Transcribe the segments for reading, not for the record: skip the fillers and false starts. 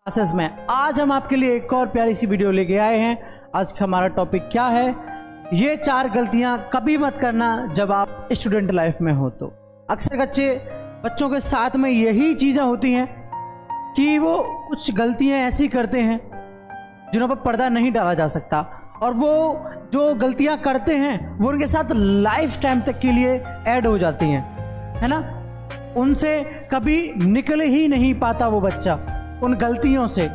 Classes में आज हम आपके लिए एक और प्यारी सी वीडियो लेके आए हैं। आज का हमारा टॉपिक क्या है? ये 4 गलतियां कभी मत करना जब आप स्टूडेंट लाइफ में हो। तो अक्सर बच्चों के साथ में यही चीज़ें होती हैं कि वो कुछ गलतियां ऐसी करते हैं जिन्हों पर पर्दा नहीं डाला जा सकता, और वो जो गलतियां करते हैं वो उनके साथ लाइफ टाइम तक के लिए ऐड हो जाती हैं, है ना। उनसे कभी निकल ही नहीं पाता वो बच्चा उन गलतियों से।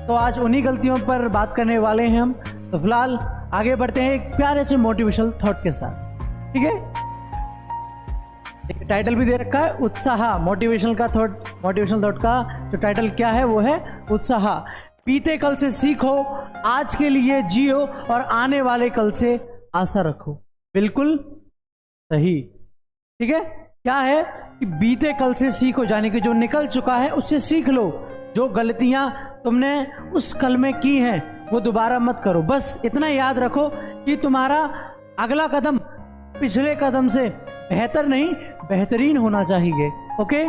तो आज उन्हीं गलतियों पर बात करने वाले हैं हम। तो फिलहाल आगे बढ़ते हैं एक प्यारे से मोटिवेशनल थॉट के साथ, ठीक है। एक टाइटल भी दे रखा है, उत्साह। मोटिवेशनल थॉट का जो टाइटल क्या है वो है उत्साह। बीते कल से सीखो, आज के लिए जियो और आने वाले कल से आशा रखो। बिल्कुल सही, ठीक है। क्या है कि बीते कल से सीखो, यानी कि जो निकल चुका है उससे सीख लो। जो गलतियां तुमने उस कल में की हैं वो दोबारा मत करो। बस इतना याद रखो कि तुम्हारा अगला कदम पिछले कदम से बेहतर नहीं बेहतरीन होना चाहिए। ओके,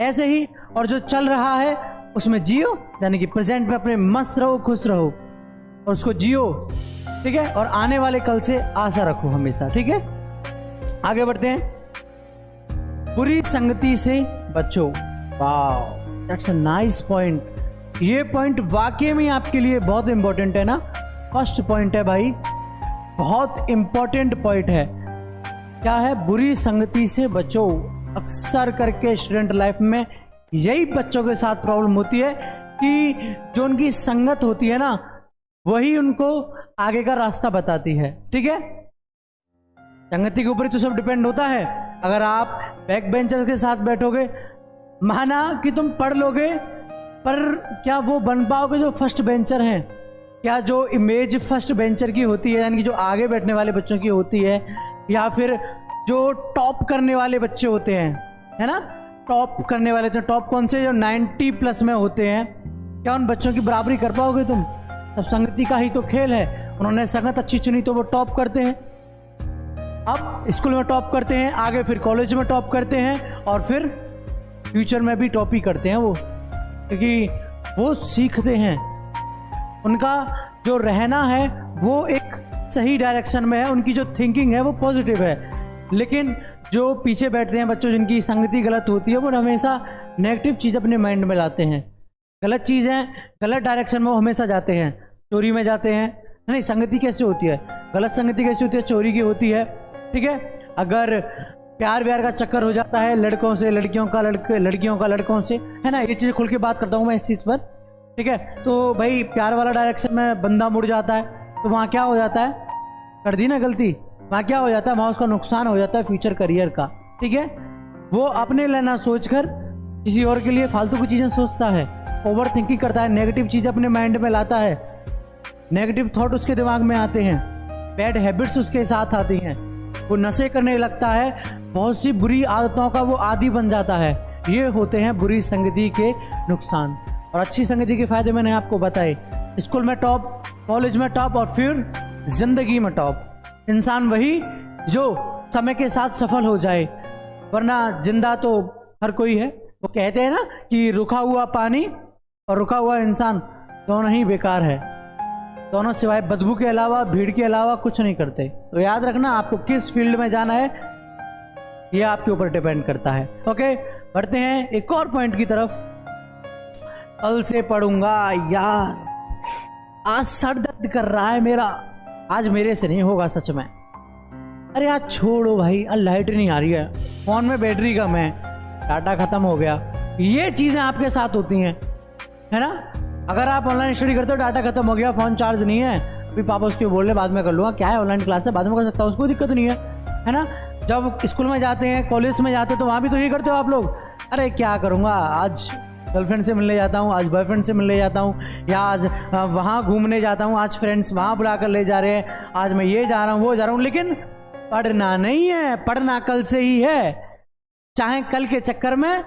ऐसे ही। और जो चल रहा है उसमें जियो, यानी कि प्रेजेंट में अपने मस्त रहो, खुश रहो और उसको जियो, ठीक है। और आने वाले कल से आशा रखो हमेशा, ठीक है। आगे बढ़ते हैं। बुरी संगति से बचो। Wow, that's a nice point. ये पॉइंट वाकई में आपके लिए बहुत इंपॉर्टेंट है ना। फर्स्ट पॉइंट है भाई, बहुत इंपॉर्टेंट पॉइंट है। क्या है? बुरी संगति से बचो। अक्सर करके स्टूडेंट लाइफ में यही बच्चों के साथ प्रॉब्लम होती है कि जो उनकी संगत होती है ना वही उनको आगे का रास्ता बताती है, ठीक है। संगति के ऊपर ही तो सब डिपेंड होता है। अगर आप बैक बेंचर के साथ बैठोगे, माना कि तुम पढ़ लोगे, पर क्या वो बन पाओगे जो फर्स्ट बेंचर हैं? क्या जो इमेज फर्स्ट बेंचर की होती है, यानी कि जो आगे बैठने वाले बच्चों की होती है, या फिर जो टॉप करने वाले बच्चे होते हैं, है ना, टॉप करने वाले तो टॉप कौन से, जो 90+ में होते हैं, क्या उन बच्चों की बराबरी कर पाओगे तुम? सब संगति का ही तो खेल है। उन्होंने संगत अच्छी चुनी तो वो टॉप करते हैं। अब स्कूल में टॉप करते हैं, आगे फिर कॉलेज में टॉप करते हैं, और फिर फ्यूचर में भी टॉप ही करते हैं वो, क्योंकि वो सीखते हैं। उनका जो रहना है वो एक सही डायरेक्शन में है, उनकी जो थिंकिंग है वो पॉजिटिव है। लेकिन जो पीछे बैठते हैं बच्चों, जिनकी संगति गलत होती है, वो हमेशा नेगेटिव चीज़ अपने माइंड में लाते हैं। गलत चीज़ें गलत डायरेक्शन में वो हमेशा जाते हैं, चोरी में जाते हैं। नहीं, संगति कैसे होती है? गलत संगति कैसे होती है? चोरी की होती है, ठीक है। अगर प्यार व्यार का चक्कर हो जाता है लड़कों से, लड़कियों का लड़कों से, है ना, ये चीज़ खुल के बात करता हूँ मैं इस चीज़ पर, ठीक है। तो भाई प्यार वाला डायरेक्शन में बंदा मुड़ जाता है, तो वहाँ क्या हो जाता है? कर दी ना गलती, वहाँ क्या हो जाता है? वहाँ उसका नुकसान हो जाता है फ्यूचर करियर का, ठीक है। वो अपने लिए ना सोचकर किसी और के लिए फालतू की चीज़ें सोचता है, ओवर थिंकिंग करता है, नेगेटिव चीज़ अपने माइंड में लाता है, नेगेटिव थॉट उसके दिमाग में आते हैं, बैड हैबिट्स उसके साथ आती हैं, वो नशे करने लगता है, बहुत सी बुरी आदतों का वो आदी बन जाता है। ये होते हैं बुरी संगति के नुकसान। और अच्छी संगति के फायदे मैंने आपको बताए। स्कूल में टॉप, कॉलेज में टॉप, और फिर जिंदगी में टॉप। इंसान वही जो समय के साथ सफल हो जाए, वरना जिंदा तो हर कोई है। वो कहते हैं ना कि रुका हुआ पानी और रुका हुआ इंसान दोनों ही बेकार है, दोनों सिवाय बदबू के अलावा, भीड़ के अलावा कुछ नहीं करते। तो याद रखना, आपको किस फील्ड में जाना है ये आपके ऊपर डिपेंड करता है। ओके, बढ़ते हैं एक और पॉइंट की तरफ। कल से पढ़ूंगा। यार आज सर दर्द कर रहा है मेरा, आज मेरे से नहीं होगा सच में। अरे आज छोड़ो भाई, आज लाइट नहीं आ रही है, फोन में बैटरी कम है, डाटा खत्म हो गया। ये चीज़ें आपके साथ होती हैं, है ना। अगर आप ऑनलाइन स्टडी करते हो, डाटा खत्म हो गया, फोन चार्ज नहीं है, अभी पापा उसको बोल रहे बाद में कर लूँगा, क्या है ऑनलाइन क्लास है बाद में कर सकता हूँ, उसको दिक्कत नहीं है ना। जब स्कूल में जाते हैं, कॉलेज में जाते हैं, तो वहाँ भी तो ये करते हो आप लोग। अरे क्या करूँगा, आज गर्लफ्रेंड से मिलने जाता हूँ, आज बॉयफ्रेंड से मिलने जाता हूँ, या आज वहाँ घूमने जाता हूँ, आज फ्रेंड्स वहाँ बुला कर ले जा रहे हैं, आज मैं ये जा रहा हूँ वो जा रहा हूँ। लेकिन पढ़ना नहीं है, पढ़ना कल से ही है। चाहे कल के चक्कर में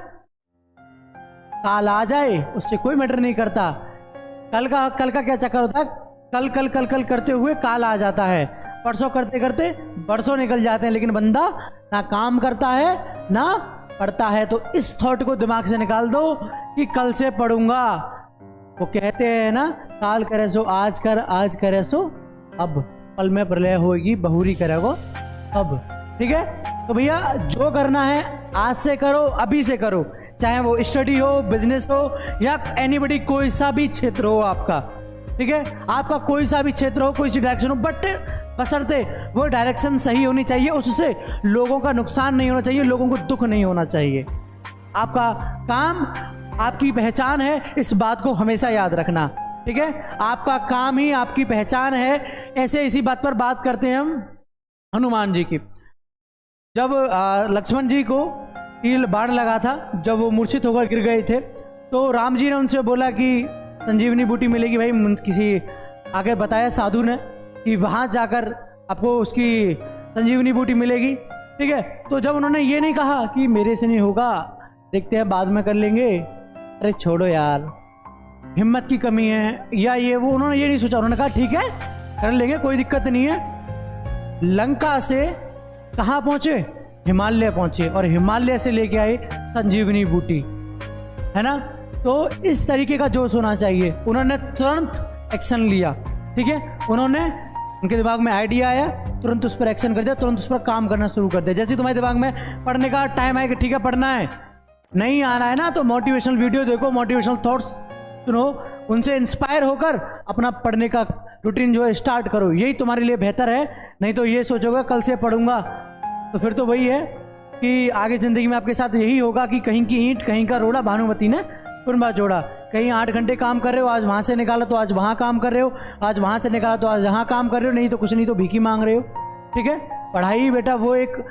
काल आ जाए, उससे कोई मैटर नहीं करता। कल का क्या चक्कर होता है? कल कल कल कल करते हुए काल आ जाता है, परसों करते करते बरसों निकल जाते हैं, लेकिन बंदा ना काम करता है ना पढ़ता है। तो इस थॉट को दिमाग से निकाल दो कि कल से पढ़ूंगा, वो कहते हैं ना, काल करे सो आज कर, आज करे सो अब, पल में प्रलय होगी बहुरी करेगो अब। ठीक है, तो भैया जो करना है आज से करो, अभी से करो, चाहे वो स्टडी हो, बिजनेस हो या एनीबडी, कोई सा भी क्षेत्र हो आपका। ठीक है, आपका कोई सा भी क्षेत्र हो, कोई सी डायरेक्शन हो, बट बशर्ते वो डायरेक्शन सही होनी चाहिए, उससे लोगों का नुकसान नहीं होना चाहिए, लोगों को दुख नहीं होना चाहिए। आपका काम आपकी पहचान है, इस बात को हमेशा याद रखना। ठीक है, आपका काम ही आपकी पहचान है। ऐसे इसी बात पर बात करते हैं हम हनुमान जी की। जब लक्ष्मण जी को तीर बाण लगा था, जब वो मूर्छित होकर गिर गए थे, तो राम जी ने उनसे बोला कि संजीवनी बूटी मिलेगी। भाई किसी आगे बताया साधु ने कि वहाँ जाकर आपको उसकी संजीवनी बूटी मिलेगी। ठीक है, तो जब उन्होंने ये नहीं कहा कि मेरे से नहीं होगा, देखते हैं बाद में कर लेंगे, अरे छोड़ो यार, हिम्मत की कमी है या ये वो, उन्होंने ये नहीं सोचा। उन्होंने कहा ठीक है कर लेंगे, कोई दिक्कत नहीं है। लंका से कहाँ पहुंचे? हिमालय पहुंचे, और हिमालय से लेके आए संजीवनी बूटी, है ना। तो इस तरीके का जोश होना चाहिए। उन्होंने तुरंत एक्शन लिया। ठीक है, उन्होंने, उनके दिमाग में आइडिया आया, तुरंत उस पर एक्शन कर दिया, तुरंत उस पर काम करना शुरू कर दिया। जैसे तुम्हारे दिमाग में पढ़ने का टाइम आए कि ठीक है पढ़ना है, नहीं आना है ना, तो मोटिवेशनल वीडियो देखो, मोटिवेशनल थॉट्स सुनो, उनसे इंस्पायर होकर अपना पढ़ने का रूटीन जो है स्टार्ट करो। यही तुम्हारे लिए बेहतर है। नहीं तो ये सोचोगे कल से पढ़ूंगा, तो फिर तो वही है कि आगे ज़िंदगी में आपके साथ यही होगा कि कहीं की ईंट कहीं का रोड़ा, भानुमती ने कुरबा जोड़ा। कहीं 8 घंटे काम कर रहे हो, आज वहाँ से निकाला तो आज वहाँ काम कर रहे हो, आज वहाँ से निकाला तो आज यहाँ काम कर रहे हो, नहीं तो कुछ नहीं तो भीखी मांग रहे हो। ठीक है, पढ़ाई बेटा वो एक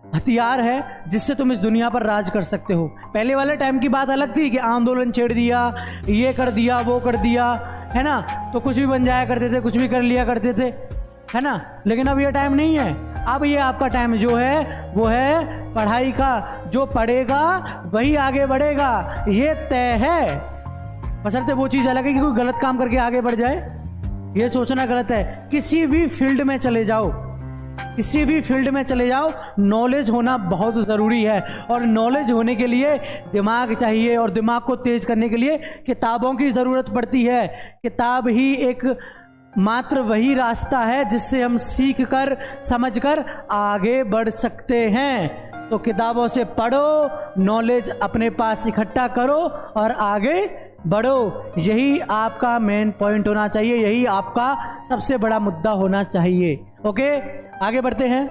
हथियार है जिससे तुम इस दुनिया पर राज कर सकते हो। पहले वाले टाइम की बात अलग थी कि आंदोलन छेड़ दिया, ये कर दिया, वो कर दिया, है ना, तो कुछ भी बन जाया करते थे, कुछ भी कर लिया करते थे, है ना। लेकिन अब ये टाइम नहीं है। अब ये आपका टाइम जो है वो है पढ़ाई का। जो पढ़ेगा वही आगे बढ़ेगा, ये तय है। बशर्ते वो चीज़ अलग है कि कोई गलत काम करके आगे बढ़ जाए, ये सोचना गलत है। किसी भी फील्ड में चले जाओ, किसी भी फील्ड में चले जाओ, नॉलेज होना बहुत ज़रूरी है। और नॉलेज होने के लिए दिमाग चाहिए, और दिमाग को तेज करने के लिए किताबों की ज़रूरत पड़ती है। किताब ही एक मात्र वही रास्ता है जिससे हम सीख कर, समझ कर आगे बढ़ सकते हैं। तो किताबों से पढ़ो, नॉलेज अपने पास इकट्ठा करो और आगे बढ़ो। यही आपका मेन पॉइंट होना चाहिए, यही आपका सबसे बड़ा मुद्दा होना चाहिए। ओके, आगे बढ़ते हैं।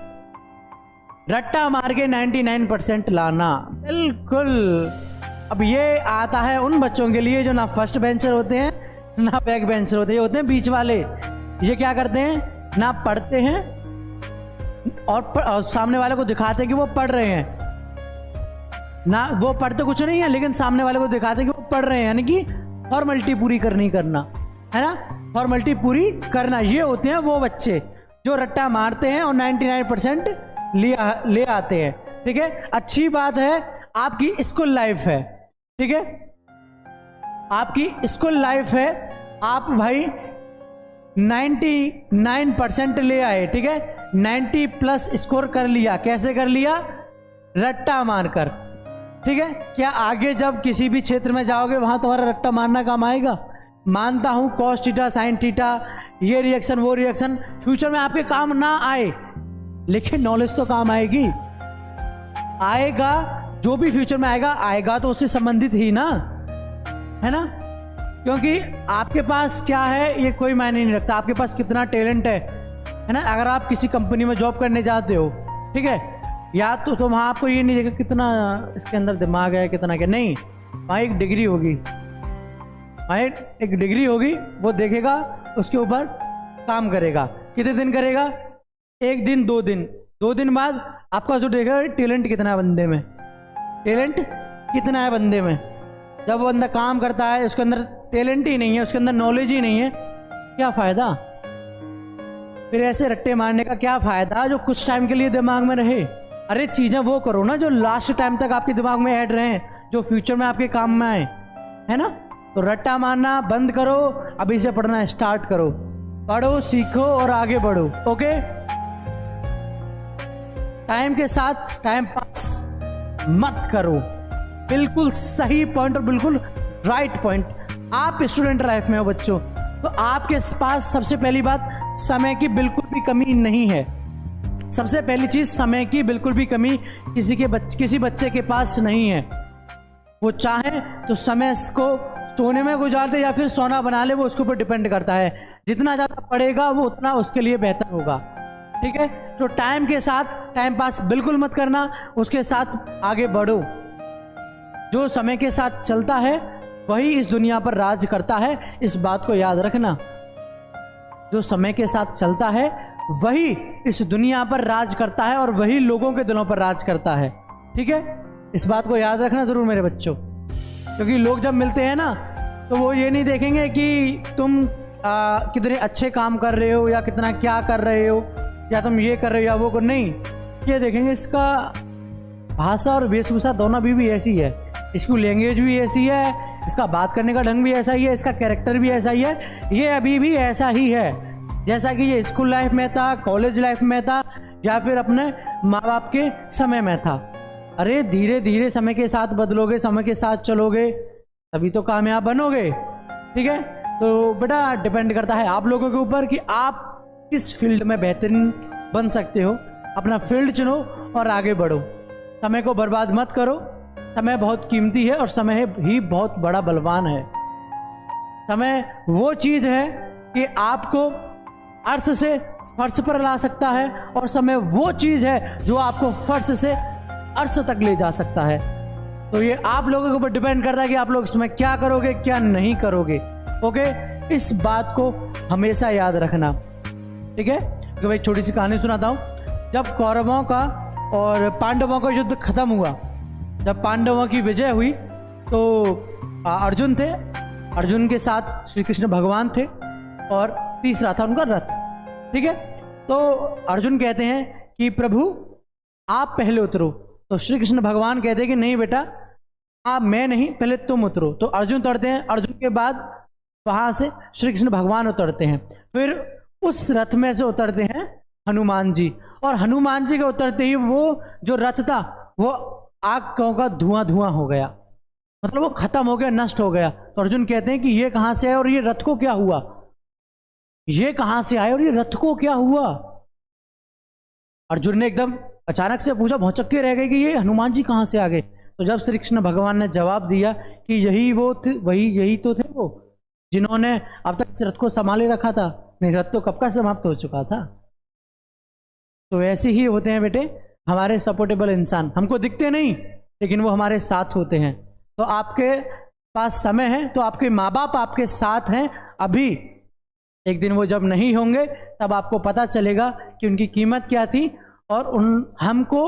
रट्टा मार के 99% लाना, बिल्कुल। अब ये आता है उन बच्चों के लिए जो ना फर्स्ट बेंचर होते हैं ना बैक बेंचर होते हैं, ये होते हैं बीच वाले। ये क्या करते हैं, ना पढ़ते हैं और सामने वाले को दिखाते हैं कि वो पढ़ रहे हैं, ना वो पढ़ते कुछ नहीं है लेकिन सामने वाले को दिखाते हैं कि वो पढ़ रहे हैं, यानी कि फॉर्मेलिटी पूरी करना, है ना, फॉर्मेलिटी पूरी करना। ये होते हैं वो बच्चे जो रट्टा मारते हैं और 99% ले आते हैं। ठीक है, अच्छी बात है, आपकी स्कूल लाइफ है। ठीक है, आपकी स्कूल लाइफ है, आप भाई 99% ले आए। ठीक है, 90+ स्कोर कर लिया। कैसे कर लिया? रट्टा मारकर। ठीक है, क्या आगे जब किसी भी क्षेत्र में जाओगे वहां तुम्हारा रट्टा मारना काम आएगा? मानता हूं कॉस थीटा, साइन थीटा, ये रिएक्शन वो रिएक्शन फ्यूचर में आपके काम ना आए, लेकिन नॉलेज तो काम आएगी, आएगा। जो भी फ्यूचर में आएगा तो उससे संबंधित ही ना, है ना। क्योंकि आपके पास क्या है ये कोई मायने नहीं रखता, आपके पास कितना टैलेंट है ना। अगर आप किसी कंपनी में जॉब करने जाते हो, ठीक है, या तो वहाँ आपको ये नहीं देखा कितना इसके अंदर दिमाग है, कितना क्या, नहीं, वहाँ एक डिग्री होगी, वहाँ एक डिग्री होगी, वो देखेगा, उसके ऊपर काम करेगा। कितने दिन करेगा? 1 दिन 2 दिन, 2 दिन बाद आपका जो देखेगा टैलेंट कितना है बंदे में, टैलेंट कितना है बंदे में। जब वो बंदा काम करता है उसके अंदर टैलेंट ही नहीं है, उसके अंदर नॉलेज ही नहीं है, क्या फ़ायदा? फिर ऐसे रट्टे मारने का क्या फ़ायदा जो कुछ टाइम के लिए दिमाग में रहे। अरे चीज़ें वो करो ना जो लास्ट टाइम तक आपके दिमाग में ऐड रहे, जो फ्यूचर में आपके काम में आए, है ना। तो रट्टा मारना बंद करो, अभी से पढ़ना स्टार्ट करो, पढ़ो, सीखो और आगे बढ़ो। ओके, टाइम के साथ टाइम पास मत करो। बिल्कुल सही पॉइंट और बिल्कुल राइट पॉइंट। आप स्टूडेंट लाइफ में हो बच्चों, तो आपके पास सबसे पहली बात समय की बिल्कुल भी कमी नहीं है। सबसे पहली चीज, समय की बिल्कुल भी कमी किसी बच्चे के पास नहीं है। वो चाहे तो समय को सोने में गुजार दे या फिर सोना बना ले, वो उसके ऊपर डिपेंड करता है। जितना ज़्यादा पढ़ेगा वो उतना उसके लिए बेहतर होगा। ठीक है, तो टाइम के साथ टाइम पास बिल्कुल मत करना, उसके साथ आगे बढ़ो। जो समय के साथ चलता है वही इस दुनिया पर राज करता है, इस बात को याद रखना। जो समय के साथ चलता है वही इस दुनिया पर राज करता है और वही लोगों के दिलों पर राज करता है। ठीक है, इस बात को याद रखना जरूर मेरे बच्चों, क्योंकि लोग जब मिलते हैं ना तो वो ये नहीं देखेंगे कि तुम कितने अच्छे काम कर रहे हो या कितना क्या कर रहे हो या तुम ये कर रहे हो या वो कर, नहीं, ये देखेंगे इसका भाषा और वेशभूषा दोनों भी ऐसी है, इसकी लैंग्वेज भी ऐसी है, इसका बात करने का ढंग भी ऐसा ही है, इसका कैरेक्टर भी ऐसा ही है, ये अभी भी ऐसा ही है जैसा कि ये स्कूल लाइफ में था, कॉलेज लाइफ में था या फिर अपने माँ बाप के समय में था। अरे धीरे धीरे समय के साथ बदलोगे, समय के साथ चलोगे, तभी तो कामयाब बनोगे। ठीक है, तो बेटा डिपेंड करता है आप लोगों के ऊपर कि आप किस फील्ड में बेहतरीन बन सकते हो। अपना फील्ड चुनो और आगे बढ़ो, समय को बर्बाद मत करो। समय बहुत कीमती है और समय ही बहुत बड़ा बलवान है। समय वो चीज है कि आपको अर्श से फर्श पर ला सकता है और समय वो चीज है जो आपको फर्श से अर्श तक ले जा सकता है। तो ये आप लोगों के ऊपर डिपेंड करता है कि आप लोग इसमें क्या करोगे क्या नहीं करोगे। ओके, इस बात को हमेशा याद रखना। ठीक है, तो भाई छोटी सी कहानी सुनाता हूँ। जब कौरवों का और पांडवों का युद्ध खत्म हुआ, जब पांडवों की विजय हुई तो अर्जुन थे, अर्जुन के साथ श्री कृष्ण भगवान थे और तीसरा था उनका रथ। ठीक है, तो अर्जुन कहते हैं कि प्रभु आप पहले उतरो, तो श्री कृष्ण भगवान कहते हैं कि नहीं बेटा, आप मैं नहीं, पहले तुम उतरो। तो अर्जुन उतरते हैं, अर्जुन के बाद वहां से श्री कृष्ण भगवान उतरते हैं, फिर उस रथ में से उतरते हैं हनुमान जी, और हनुमान जी के उतरते ही वो जो रथ था वो आग का धुआं धुआं हो गया, मतलब वो खत्म हो गया, नष्ट हो गया। तो अर्जुन कहते हैं कि ये कहां से आया और ये रथ को क्या हुआ, ये कहां से आए और ये रथ को क्या हुआ। अर्जुन ने एकदम अचानक से पूछा, भौचक्के रह गए कि ये हनुमान जी कहां से आ गए। तो जब श्री कृष्ण भगवान ने जवाब दिया कि यही वो थे, यही तो थे वो जिन्होंने अब तक इस रथ को संभाले रखा था, नहीं रथ तो कब का समाप्त हो चुका था। तो ऐसे ही होते हैं बेटे हमारे सपोर्टेबल इंसान, हमको दिखते नहीं लेकिन वो हमारे साथ होते हैं। तो आपके पास समय है तो आपके माँ बाप आपके साथ हैं अभी, एक दिन वो जब नहीं होंगे तब आपको पता चलेगा कि उनकी कीमत क्या थी और हमको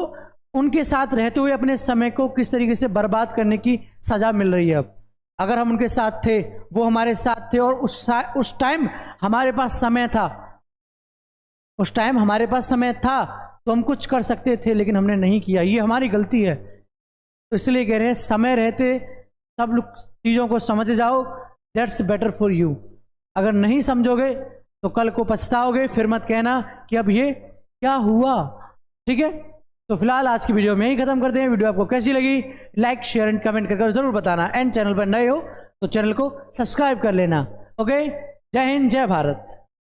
उनके साथ रहते हुए अपने समय को किस तरीके से बर्बाद करने की सजा मिल रही है। अब अगर हम उनके साथ थे, वो हमारे साथ थे और उस टाइम हमारे पास समय था, उस टाइम हमारे पास समय था तो हम कुछ कर सकते थे लेकिन हमने नहीं किया, ये हमारी गलती है। तो इसलिए कह रहे हैं समय रहते सब लोग चीज़ों को समझ जाओ, दैट्स बेटर फॉर यू। अगर नहीं समझोगे तो कल को पछताओगे, फिर मत कहना कि अब ये क्या हुआ। ठीक है, तो फिलहाल आज की वीडियो में ही खत्म करते हैं। वीडियो आपको कैसी लगी लाइक शेयर एंड कमेंट करके जरूर बताना, एंड चैनल पर नए हो तो चैनल को सब्सक्राइब कर लेना। ओके, जय हिंद जय भारत।